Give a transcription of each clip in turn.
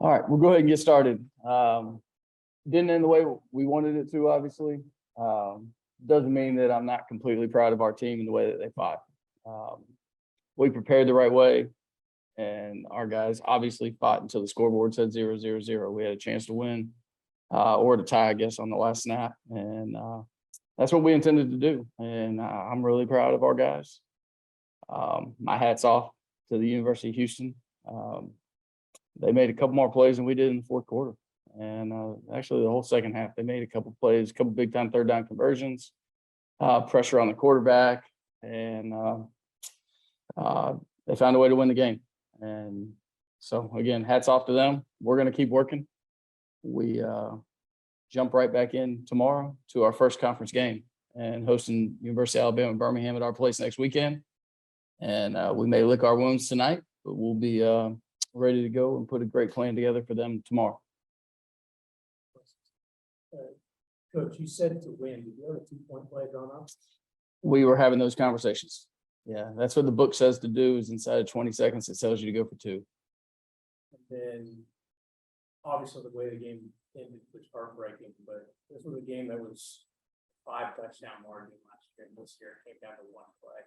All right, we'll go ahead and get started. Didn't end the way we wanted it to, obviously. Doesn't mean that I'm not completely proud of our team and the way that they fought. We prepared the right way, and our guys obviously fought until the scoreboard said 0-0-0. We had a chance to win or to tie, I guess, on the last snap, and that's what we intended to do. And I'm really proud of our guys. My hat's off to the University of Houston. They made a couple more plays than we did in the fourth quarter. And actually the whole second half, they made a couple plays, a couple big time third down conversions, pressure on the quarterback, and they found a way to win the game. And so again, hats off to them. We're going to keep working. We jump right back in tomorrow to our first conference game and hosting University of Alabama Birmingham at our place next weekend. And we may lick our wounds tonight, but we'll be ready to go and put a great plan together for them tomorrow. Coach, you said to win. Did you have a 2-point play drawn up? We were having those conversations. Yeah, that's what the book says to do. Is inside of 20 seconds, it tells you to go for 2. And then, obviously, the way the game ended was heartbreaking. But this was a game that was 5 touchdown margin last year, and this year it came down to 1 play.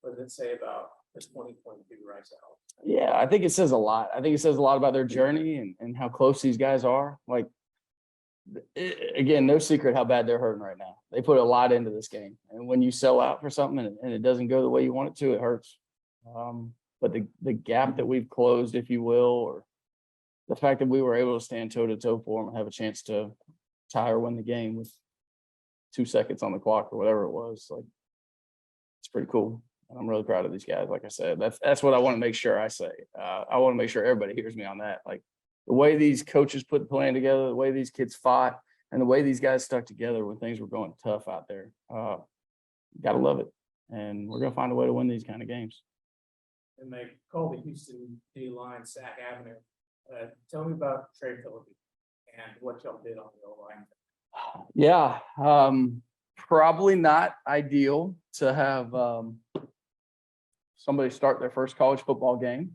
What does it say about the 2022 Rice out? Yeah, I think it says a lot. I think it says a lot about their journey and how close these guys are. Like, again, no secret how bad they're hurting right now. They put a lot into this game. And when you sell out for something and it doesn't go the way you want it to, it hurts. But the gap that we've closed, if you will, or the fact that we were able to stand toe-to-toe for them and have a chance to tie or win the game with 2 seconds on the clock or whatever it was, like, it's pretty cool. I'm really proud of these guys. Like I said, that's what I want to make sure I say. I want to make sure everybody hears me on that. Like, the way these coaches put the plan together, the way these kids fought, and the way these guys stuck together when things were going tough out there. Gotta love it. And we're gonna find a way to win these kind of games. And they call the Houston D-line Sack Avenue. Tell me about Trey Phillippe and what y'all did on the O-line. Yeah, probably not ideal to have somebody start their first college football game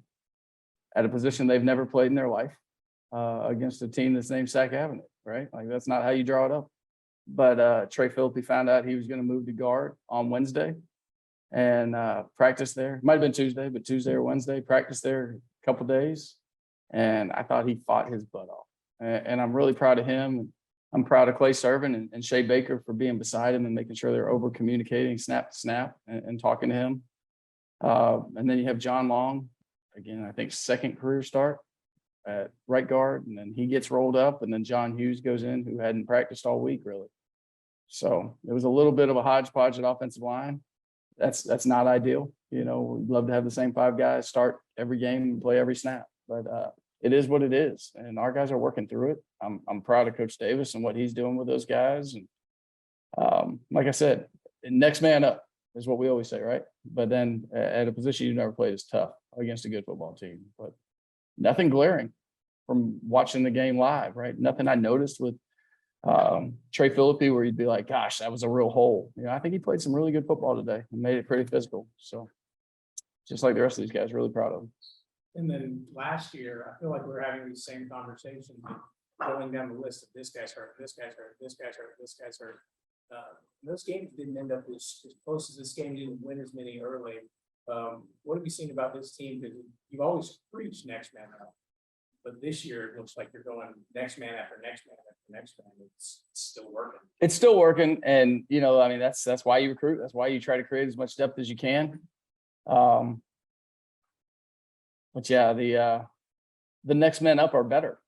at a position they've never played in their life against a team that's named Sack Avenue, right? Like, that's not how you draw it up. But Trey Phillippe found out he was going to move to guard on Wednesday and practice there. Might have been Tuesday, but Tuesday or Wednesday, practice there a couple days. And I thought he fought his butt off. And I'm really proud of him. I'm proud of Clay Servin and Shea Baker for being beside him and making sure they're over communicating snap to snap and talking to him. And then you have John Long, again, I think second career start at right guard, and then he gets rolled up, and then John Hughes goes in, who hadn't practiced all week really. So it was a little bit of a hodgepodge at offensive line. That's not ideal. You know, we'd love to have the same 5 guys start every game and play every snap, but it is what it is, and our guys are working through it. I'm proud of Coach Davis and what he's doing with those guys, and like I said, next man up is what we always say, right? But then at a position you've never played is tough against a good football team. But nothing glaring from watching the game live, right? Nothing I noticed with Trey Phillippe where you'd be like, gosh, that was a real hole. You know, I think he played some really good football today and made it pretty physical. So just like the rest of these guys, really proud of them. And then last year, I feel like we're having these same conversations, going down the list of this guy's hurt, this guy's hurt, this guy's hurt, this guy's hurt. Those games didn't end up as close as this game. Didn't win as many early. What have you seen about this team? Because you've always preached next man up, but this year it looks like you're going next man after next man after next man. It's still working. It's still working, and you know, I mean, that's why you recruit. That's why you try to create as much depth as you can. But yeah, the next men up are better.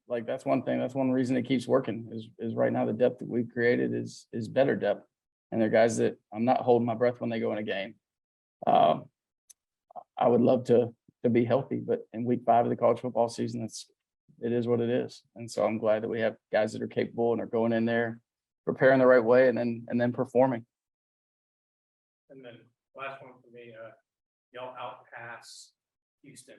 Like, that's one thing. That's one reason it keeps working is right now the depth that we've created is better depth, and they're guys that I'm not holding my breath when they go in a game. I would love to be healthy, but in week 5 of the college football season, it is what it is. And so I'm glad that we have guys that are capable and are going in there, preparing the right way, and then performing. And then last one for me, y'all outpass Houston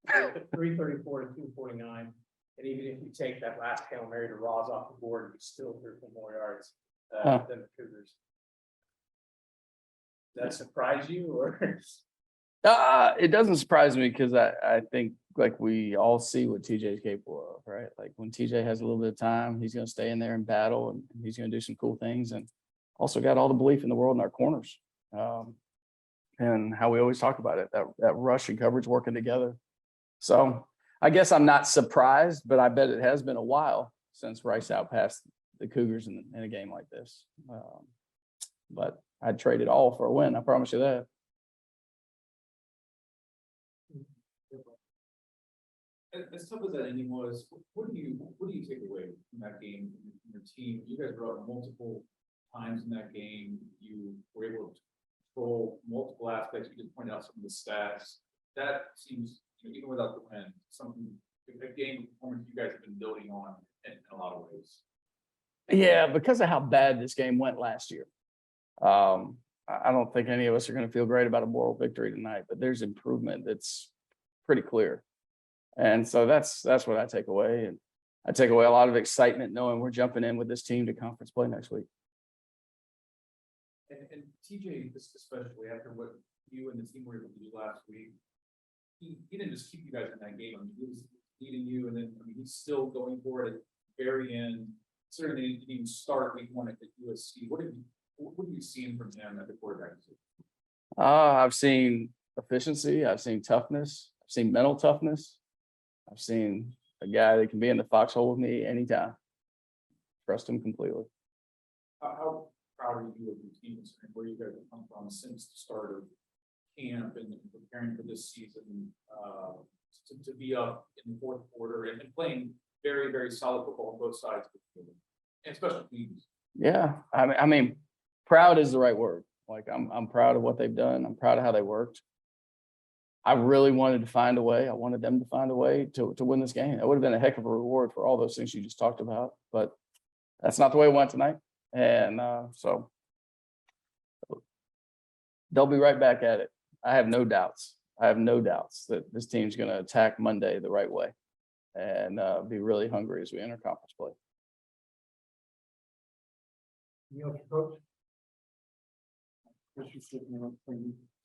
334 to 249. And even if you take that last Hail Mary to Ross off the board, you still threw for more yards than the Cougars. Does that surprise you, or? It doesn't surprise me because I think like we all see what TJ is capable of, right? Like when TJ has a little bit of time, he's going to stay in there and battle, and he's going to do some cool things. And also got all the belief in the world in our corners, and how we always talk about it, that rush and coverage working together. So I guess I'm not surprised, but I bet it has been a while since Rice outpassed the Cougars in a game like this. But I'd trade it all for a win. I promise you that. As tough as that inning was, what do you take away from that game from your team? You guys were up multiple times in that game. You were able to control multiple aspects. You just pointed out some of the stats. That seems, even without the win, something a game performance you guys have been building on in a lot of ways. Yeah, because of how bad this game went last year. I don't think any of us are going to feel great about a moral victory tonight, but there's improvement that's pretty clear. And so that's what I take away. And I take away a lot of excitement knowing we're jumping in with this team to conference play next week. And TJ, especially after what you and the team were able to do last week, he didn't just keep you guys in that game. I mean, he was leading you, and then he's still going for it at the very end. Certainly, he didn't even start week 1 at the USC. What have you seen from him at the quarterback position? I've seen efficiency. I've seen toughness. I've seen mental toughness. I've seen a guy that can be in the foxhole with me anytime. Trust him completely. How proud are you of your team and where you guys have come from since the start of camp and preparing for this season to be up in the fourth quarter and playing very, very solid football on both sides of the field, and special teams? Yeah, I mean, proud is the right word. Like I'm proud of what they've done. I'm proud of how they worked. I really wanted to find a way. I wanted them to find a way to win this game. That would have been a heck of a reward for all those things you just talked about. But that's not the way it went tonight. And so they'll be right back at it. I have no doubts. I have no doubts that this team's going to attack Monday the right way and be really hungry as we enter conference play. Coach.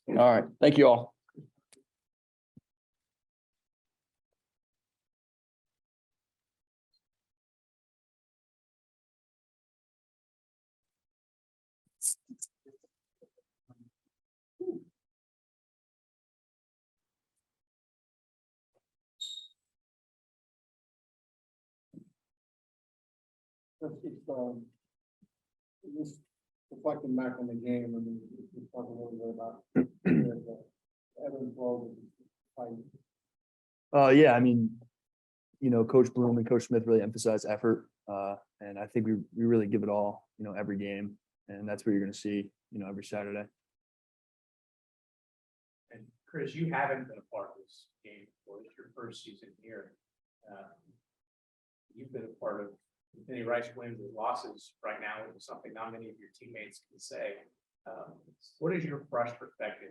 All right. Thank you all. Just reflecting back on the game, and we talk a little bit about Evan's role in fight. Yeah, I mean, Coach Bloom and Coach Smith really emphasize effort, and I think we really give it all, every game, and that's what you're going to see, every Saturday. And Chris, you haven't been a part of this game before. It's your first season here. You've been a part of many Rice wins and losses right now, which is something not many of your teammates can say. What is your fresh perspective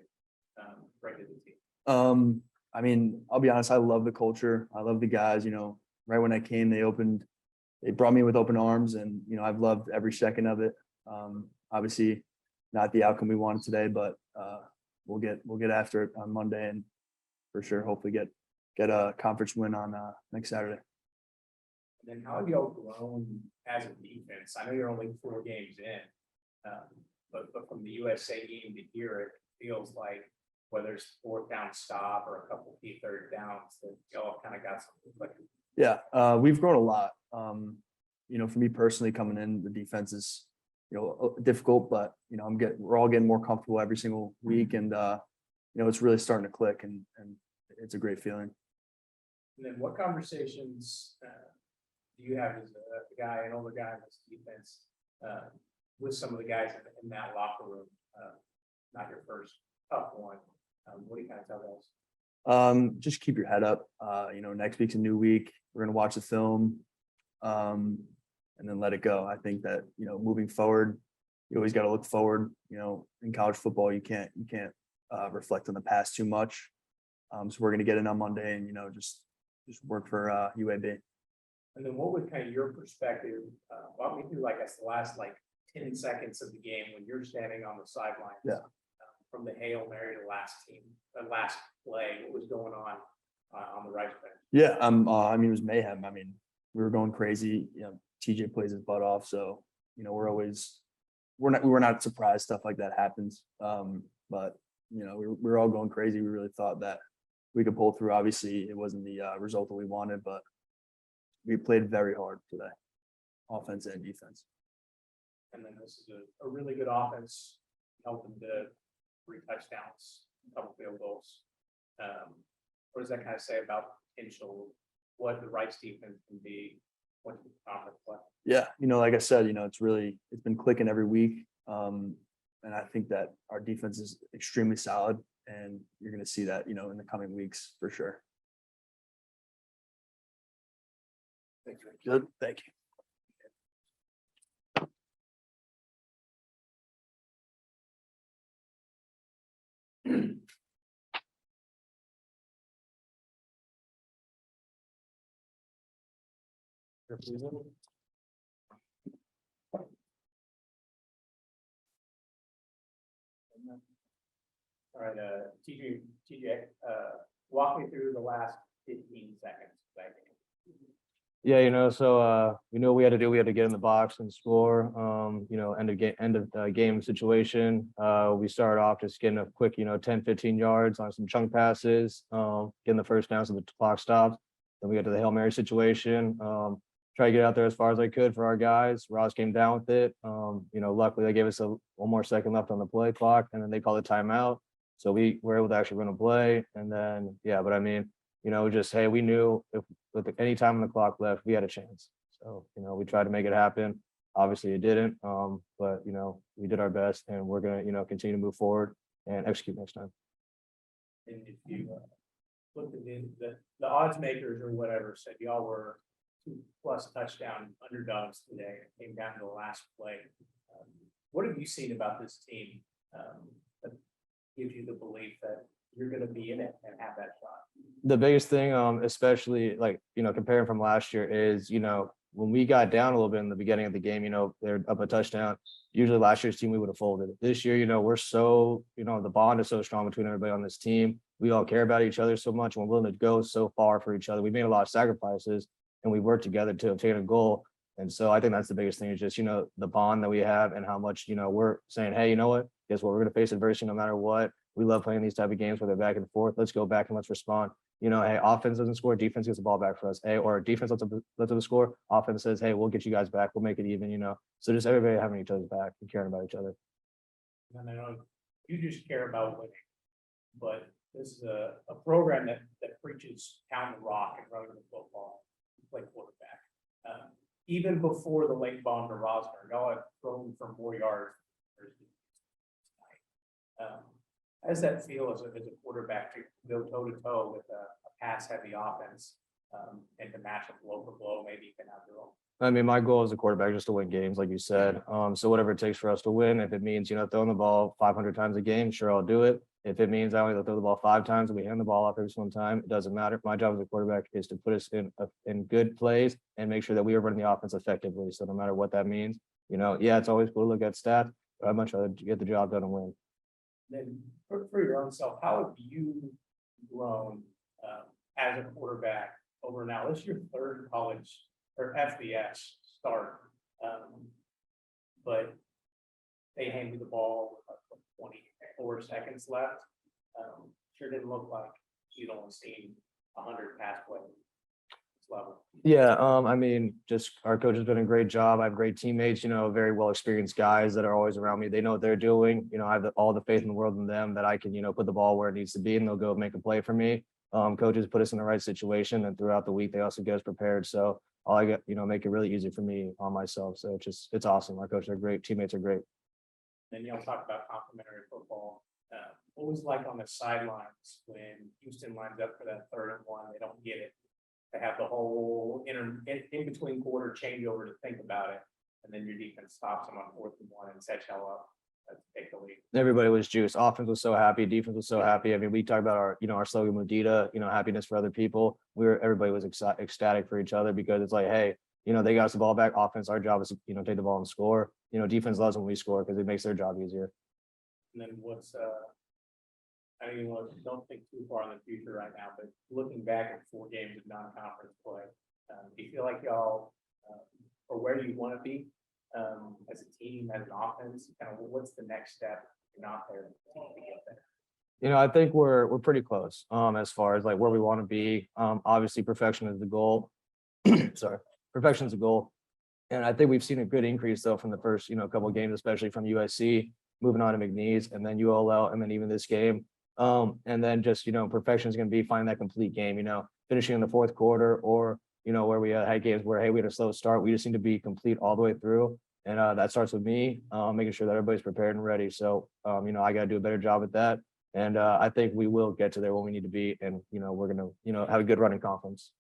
right to the team? I mean, I'll be honest, I love the culture. I love the guys. Right when I came, they brought me with open arms, and I've loved every second of it. Obviously not the outcome we wanted today, but we'll get after it on Monday, and for sure hopefully get a conference win on next Saturday. And then how have y'all grown as a defense? I know you're only 4 games in, but from the USA game to here, it feels like whether it's 4th down stop or a couple key 3rd downs, that y'all kind of got something like. Yeah, we've grown a lot. For me personally, coming in, the defense is difficult, but we're all getting more comfortable every single week, and it's really starting to click, and it's a great feeling. And then what conversations do you have as an older guy in this defense, with some of the guys in that locker room? Not your first tough one. What do you kind of tell guys? Just keep your head up. Next week's a new week. We're gonna watch the film, and then let it go. I think that moving forward, you always got to look forward. In college football, you can't reflect on the past too much. So we're gonna get in on Monday, and just work for UAB. And then what would kind of your perspective, walk me through, the last 10 seconds of the game when you're standing on the sidelines? Yeah. From the Hail Mary to last play, what was going on on the right bench. Yeah, I mean, it was mayhem. I mean, we were going crazy. You know, TJ plays his butt off, so you know, we're not surprised stuff like that happens. But you know, we were all going crazy. We really thought that we could pull through. Obviously, it wasn't the result that we wanted, but we played very hard today, offense and defense. And then this is a really good offense, helping to 3 touchdowns, a couple field goals. What does that kind of say about potential, what the Rice defense can be, what the conference play? Yeah, you know, like I said, you know, it's been clicking every week. And I think that our defense is extremely solid, and you're going to see that, you know, in the coming weeks for sure. Good, thank you. All right, TJ, walk me through the last 15 seconds. Thank you. Yeah, you know, so we knew what we had to do. We had to get in the box and score. You know, end of game situation. We started off just getting a quick, you know, 10, 15 yards on some chunk passes, getting the first down so the clock stopped. Then we got to the Hail Mary situation. Try to get out there as far as I could for our guys. Ross came down with it. You know, luckily they gave us one more second left on the play clock, and then they called a timeout. So we were able to actually run a play. And then, yeah, but I mean, you know, just, hey, we knew if with any time on the clock left, we had a chance. So, you know, we tried to make it happen. Obviously it didn't, but, you know, we did our best, and we're going to, you know, continue to move forward and execute next time. And if you look at the odds makers or whatever said y'all were 2+ touchdown underdogs today. It came down to the last play. What have you seen about this team that gives you the belief that you're going to be in it and have that shot? The biggest thing, especially like, you know, comparing from last year is, you know, when we got down a little bit in the beginning of the game, you know, they're up a touchdown. Usually last year's team, we would have folded. This year, you know, we're so, you know, the bond is so strong between everybody on this team. We all care about each other so much, and we're willing to go so far for each other. We made a lot of sacrifices, and we worked together to obtain a goal. And so I think that's the biggest thing, is just, you know, the bond that we have and how much, you know, we're saying, hey, you know what, guess what, we're going to face adversity no matter what. We love playing these type of games where they're back and forth. Let's go back and let's respond. You know, hey, offense doesn't score, defense gets the ball back for us. Hey, or defense lets them score, offense says, hey, we'll get you guys back. We'll make it even, you know. So just everybody having each other's back and caring about each other. And I know you just care about winning, but this is a program that preaches pound the rock and running the football, play quarterback. Even before the late bomb to Rosner, y'all have thrown for more yards. How does that feel as a quarterback to go toe to toe with a pass heavy offense, and to match up blow for blow, maybe you can have your own? I mean, my goal as a quarterback is just to win games, like you said. So whatever it takes for us to win, if it means, you know, throwing the ball 500 times a game, sure, I'll do it. If it means I only throw the ball 5 times and we hand the ball off every single time, it doesn't matter. My job as a quarterback is to put us in good plays and make sure that we are running the offense effectively. So no matter what that means, you know, yeah, it's always cool to look at stats, but I'd much rather get the job done and win. Then for your own self, how have you grown as a quarterback over now? This is your 3rd college or FBS start, but they hand you the ball with 24 seconds left. Sure didn't look like you'd only seen 100 pass plays level. Yeah, I mean, just our coach has done a great job. I have great teammates, you know, very well experienced guys that are always around me. They know what they're doing. You know, I have all the faith in the world in them that I can, you know, put the ball where it needs to be, and they'll go make a play for me. Coaches put us in the right situation, and throughout the week they also get us prepared. So all I get, you know, make it really easy for me on myself. So it's awesome. Our coaches are great, teammates are great. Then y'all talk about complementary football. What was like on the sidelines when Houston lines up for that 3rd and 1? They don't get it. They have the whole in between quarter changeover to think about it, and then your defense stops them on 4th and 1 and sets y'all up to take the lead. Everybody was juiced. Offense was so happy. Defense was so happy. I mean, we talk about our, you know, our slogan Mudita, you know, happiness for other people. Everybody was ecstatic for each other, because it's like, hey, you know, they got us the ball back. Offense, our job is to, you know, take the ball and score. You know, defense loves when we score because it makes their job easier. And then what's I don't even want, don't think too far in the future right now, but looking back at 4 games of non-conference play, do you feel like y'all, or where do you want to be as a team, as an offense? Kind of what's the next step? You're not there to get there. You know, I think we're pretty close as far as like where we want to be. Obviously perfection is the goal. Sorry, perfection is the goal. And I think we've seen a good increase though from the first, couple of games, especially from USC, moving on to McNeese and then ULL and then even this game. And then just, perfection is going to be finding that complete game, finishing in the fourth quarter or, where we had games where, hey, we had a slow start. We just need to be complete all the way through. And that starts with me, making sure that everybody's prepared and ready. So, I got to do a better job at that. And I think we will get to there when we need to be. And, we're going to, have a good running conference.